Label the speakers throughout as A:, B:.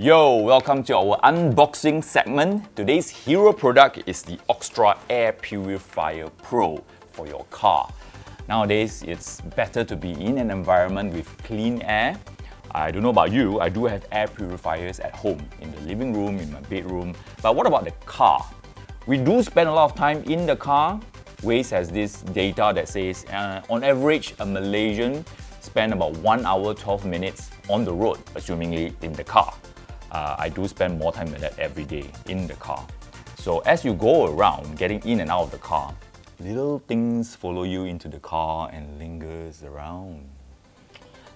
A: Yo, welcome to our unboxing segment. Today's hero product is the Oxtra Air Purifier PRO for your car. Nowadays, it's better to be in an environment with clean air. I don't know about you, I do have air purifiers at home, in the living room, in my bedroom. But what about the car? We do spend a lot of time in the car. Waze has this data that says on average, a Malaysian spend about 1 hour, 12 minutes on the road, assumingly in the car. I do spend more time than that every day in the car. So as you go around, getting in and out of the car, little things follow you into the car and lingers around.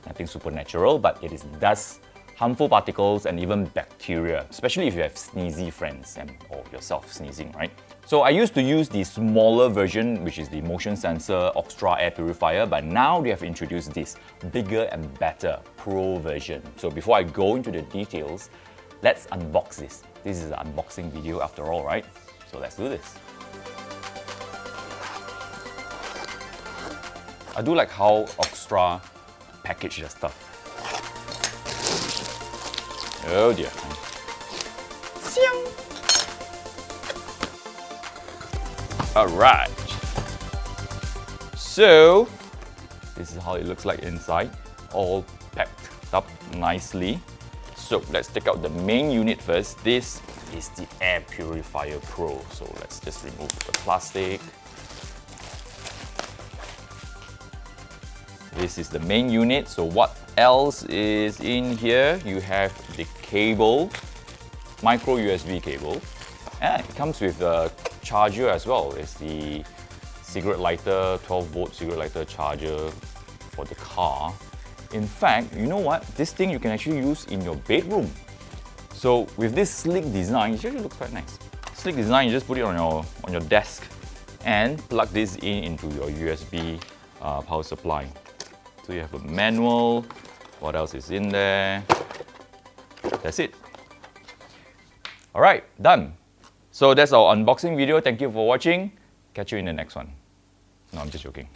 A: Nothing supernatural, but it is dust, harmful particles, and even bacteria, especially if you have sneezy friends or yourself sneezing, right? So I used to use the smaller version, which is the motion sensor Oxtra Air Purifier, but now they have introduced this bigger and better Pro version. So before I go into the details, let's unbox this. This is an unboxing video after all, right? So let's do this. I do like how Oxtra package their stuff. Oh dear. Alright. So, this is how it looks like inside. All packed up nicely. So, let's take out the main unit first. This is the Air Purifier Pro. So, let's just remove the plastic. This is the main unit. So what else is in here? You have the cable, micro USB cable, and it comes with a charger as well. It's the cigarette lighter, 12-volt cigarette lighter charger for the car. In fact, you know what? This thing you can actually use in your bedroom. So with this sleek design, it actually looks quite nice. Sleek design, you just put it on your desk and plug this into your USB power supply. So you have a manual. What else is in there? That's it. All right, done. So that's our unboxing video. Thank you for watching. Catch you in the next one. No, I'm just joking.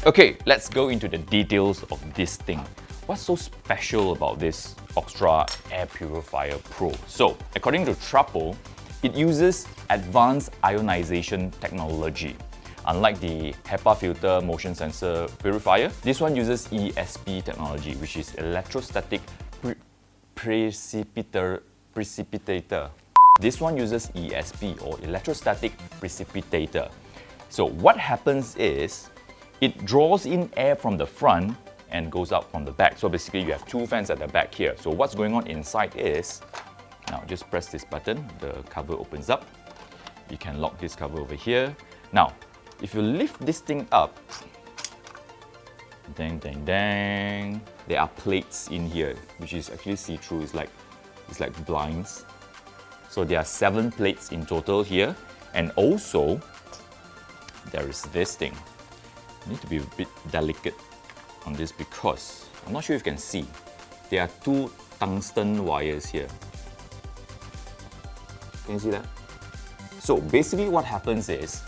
A: Okay, let's go into the details of this thing. What's so special about this Oxtra Air Purifier Pro? So, according to Trapo, it uses advanced ionization technology. Unlike the HEPA filter motion sensor purifier, this one uses ESP technology, which is Electrostatic Precipitator. This one uses ESP, or Electrostatic Precipitator. So what happens is, it draws in air from the front and goes out from the back. So basically you have two fans at the back here. So what's going on inside is, now just press this button, the cover opens up. You can lock this cover over here. Now, if you lift this thing up, dang, dang, dang, there are plates in here, which is actually see-through. It's like blinds. So there are 7 plates in total here. And also, there is this thing. You need to be a bit delicate on this because I'm not sure if you can see. There are 2 tungsten wires here. Can you see that? So basically what happens is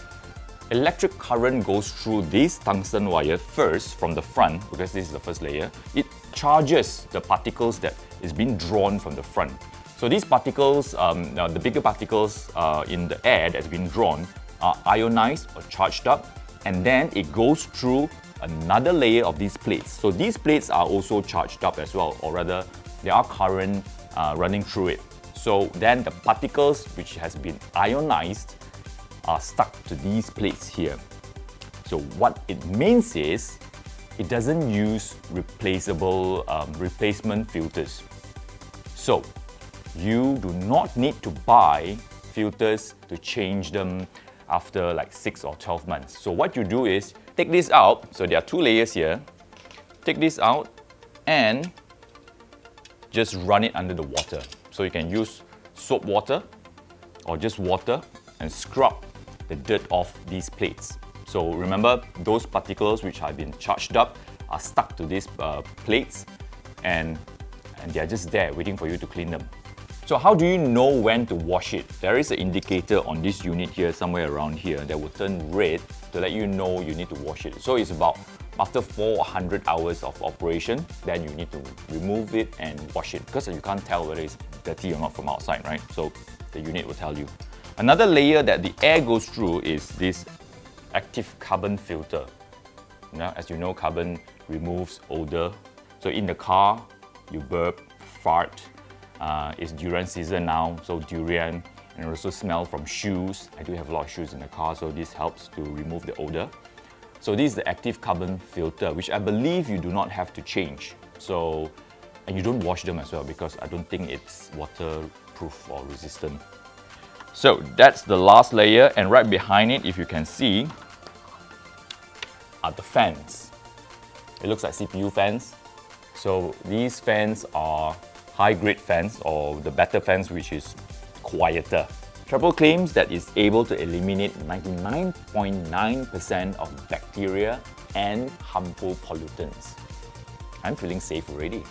A: electric current goes through this tungsten wire first from the front, because this is the first layer. It charges the particles that is being drawn from the front. So these particles, the bigger particles in the air that's been drawn are ionized or charged up, and then it goes through another layer of these plates. So these plates are also charged up as well, or rather, there are current running through it. So then the particles which has been ionized are stuck to these plates here. So what it means is, it doesn't use replacement filters. So you do not need to buy filters to change them after like 6 or 12 months. So what you do is, take this out, so there are 2 layers here, take this out and just run it under the water. So you can use soap water or just water and scrub the dirt off these plates. So remember, those particles which have been charged up are stuck to these plates and they are just there waiting for you to clean them. So how do you know when to wash it? There is an indicator on this unit here, somewhere around here, that will turn red to let you know you need to wash it. So it's about after 400 hours of operation, then you need to remove it and wash it, because you can't tell whether it's dirty or not from outside, right? So the unit will tell you. Another layer that the air goes through is this active carbon filter. Now, as you know, carbon removes odor. So in the car, you burp, fart. It's durian season now, so durian, and also smell from shoes. I do have a lot of shoes in the car, so this helps to remove the odor. So this is the active carbon filter, which I believe you do not have to change. So, and you don't wash them as well, because I don't think it's waterproof or resistant. So that's the last layer, and right behind it, if you can see, are the fans. It looks like CPU fans. So these fans are high-grade fans, or the better fans, which is quieter. Trouble claims that it's able to eliminate 99.9% of bacteria and harmful pollutants. I'm feeling safe already.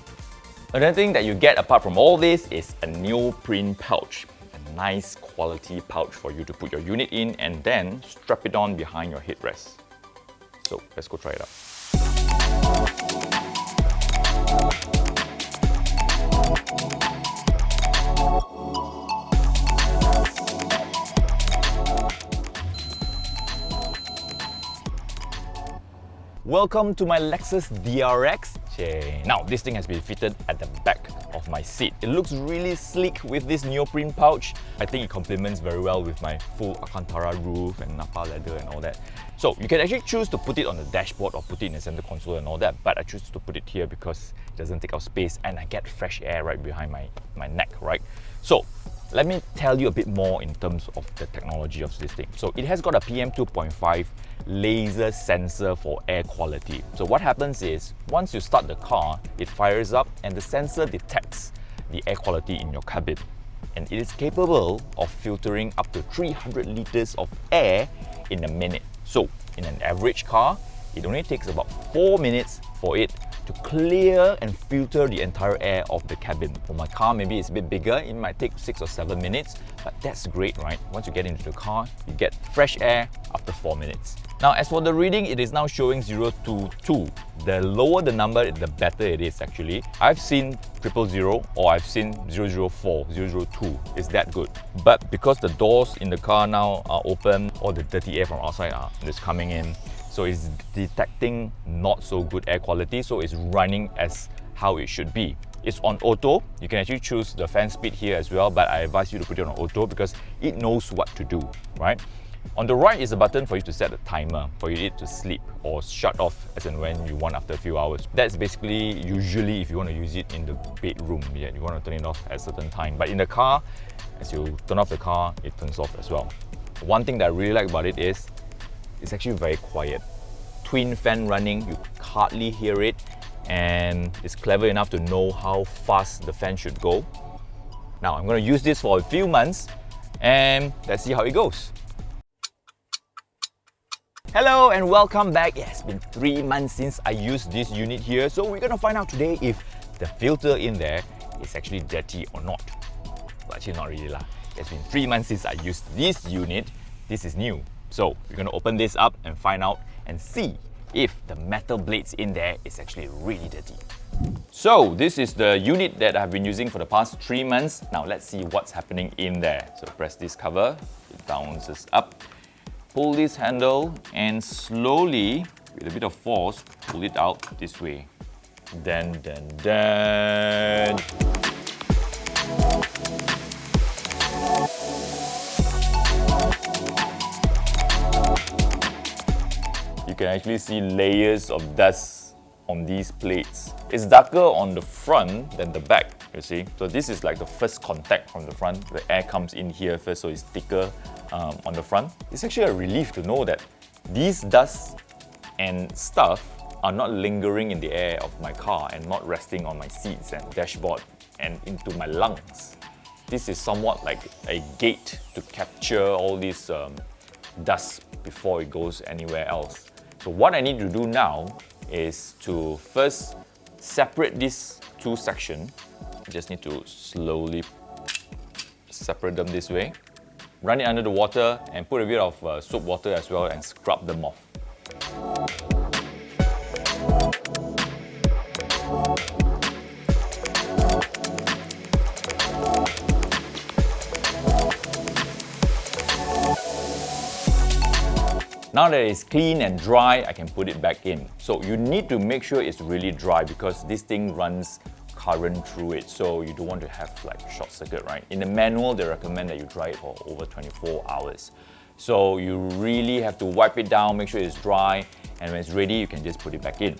A: Another thing that you get apart from all this is a neoprene pouch. A nice quality pouch for you to put your unit in and then strap it on behind your headrest. So let's go try it out. Welcome to my Lexus DRX. Now, this thing has been fitted at the back of my seat. It looks really sleek with this neoprene pouch. I think it complements very well with my full Alcantara roof and Napa leather and all that. So you can actually choose to put it on the dashboard or put it in the center console and all that, but I choose to put it here because it doesn't take up space and I get fresh air right behind my neck, right? So let me tell you a bit more in terms of the technology of this thing. So it has got a PM2.5 laser sensor for air quality. So what happens is, once you start the car, it fires up and the sensor detects the air quality in your cabin. And it is capable of filtering up to 300 liters of air in a minute. So in an average car, it only takes about 4 minutes for it to clear and filter the entire air of the cabin. For my car, maybe it's a bit bigger, it might take 6 or 7 minutes, but that's great, right? Once you get into the car, you get fresh air after 4 minutes. Now, as for the reading, it is now showing 022. The lower the number, the better it is actually. I've seen 000 or I've seen 004, 002. It's that good. But because the doors in the car now are open, all the dirty air from outside is coming in. So it's detecting not so good air quality, so it's running as how it should be. It's on auto. You can actually choose the fan speed here as well, but I advise you to put it on auto because it knows what to do, right? On the right is a button for you to set a timer for it to sleep or shut off as and when you want after a few hours. That's basically usually if you want to use it in the bedroom, yeah, you want to turn it off at a certain time. But in the car, as you turn off the car, it turns off as well. One thing that I really like about it is it's actually very quiet. Twin fan running, you hardly hear it, and it's clever enough to know how fast the fan should go. Now I'm going to use this for a few months and let's see how it goes. Hello and welcome back. Yeah, it's been 3 months since I used this unit here, so we're going to find out today if the filter in there is actually dirty or not. Well, actually not really lah. It's been 3 months since I used this unit. This is new. So we're going to open this up and find out and see if the metal blades in there is actually really dirty. So this is the unit that I've been using for the past 3 months. Now let's see what's happening in there. So press this cover, it bounces up. Pull this handle and slowly, with a bit of force, pull it out this way. Then. You can actually see layers of dust on these plates. It's darker on the front than the back, you see. So this is like the first contact from the front. The air comes in here first, so it's thicker on the front. It's actually a relief to know that these dust and stuff are not lingering in the air of my car and not resting on my seats and dashboard and into my lungs. This is somewhat like a gate to capture all this dust before it goes anywhere else. So what I need to do now is to first separate these two sections. I just need to slowly separate them this way. Run it under the water and put a bit of soap water as well and scrub them off. Now that it's clean and dry, I can put it back in. So you need to make sure it's really dry because this thing runs current through it, so you don't want to have like short circuit, right? In the manual, they recommend that you dry it for over 24 hours. So you really have to wipe it down, make sure it's dry, and when it's ready, you can just put it back in.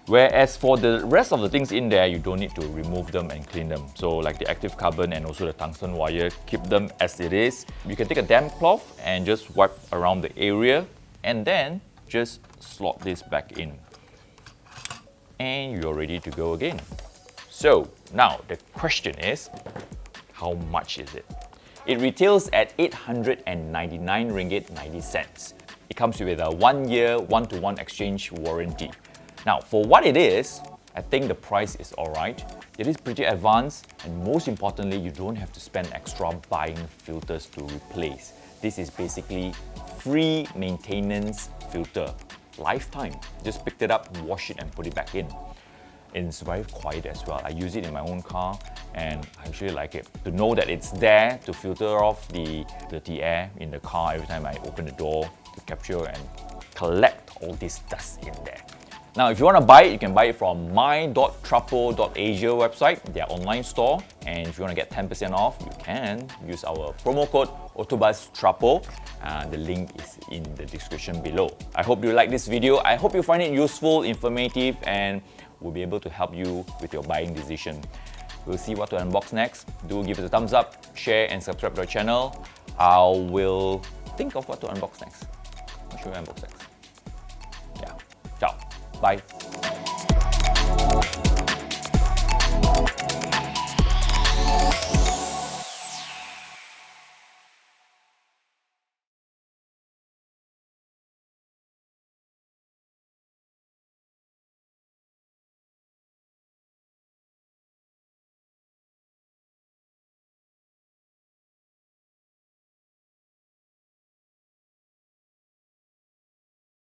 A: Whereas for the rest of the things in there, you don't need to remove them and clean them. So like the active carbon and also the tungsten wire, keep them as it is. You can take a damp cloth and just wipe around the area and then just slot this back in. And you're ready to go again. So now the question is, how much is it? It retails at 899 ringgit 90 cents. It comes with a 1-year 1-to-1 exchange warranty. Now for what it is, I think the price is alright. It is pretty advanced, and most importantly, you don't have to spend extra buying filters to replace. This is basically free maintenance filter, lifetime. Just picked it up, wash it and put it back in. It's very quiet as well. I use it in my own car and I actually like it. To know that it's there to filter off the dirty air in the car every time I open the door, to capture and collect all this dust in there. Now, if you want to buy it, you can buy it from my.trapo.asia website, their online store. And if you want to get 10% off, you can use our promo code AutoBuzz.my. The link is in the description below. I hope you like this video. I hope you find it useful, informative, and will be able to help you with your buying decision. We'll see what to unbox next. Do give it a thumbs up, share, and subscribe to our channel. I will think of what to unbox next. What should we unbox next? Yeah. Ciao. Bye.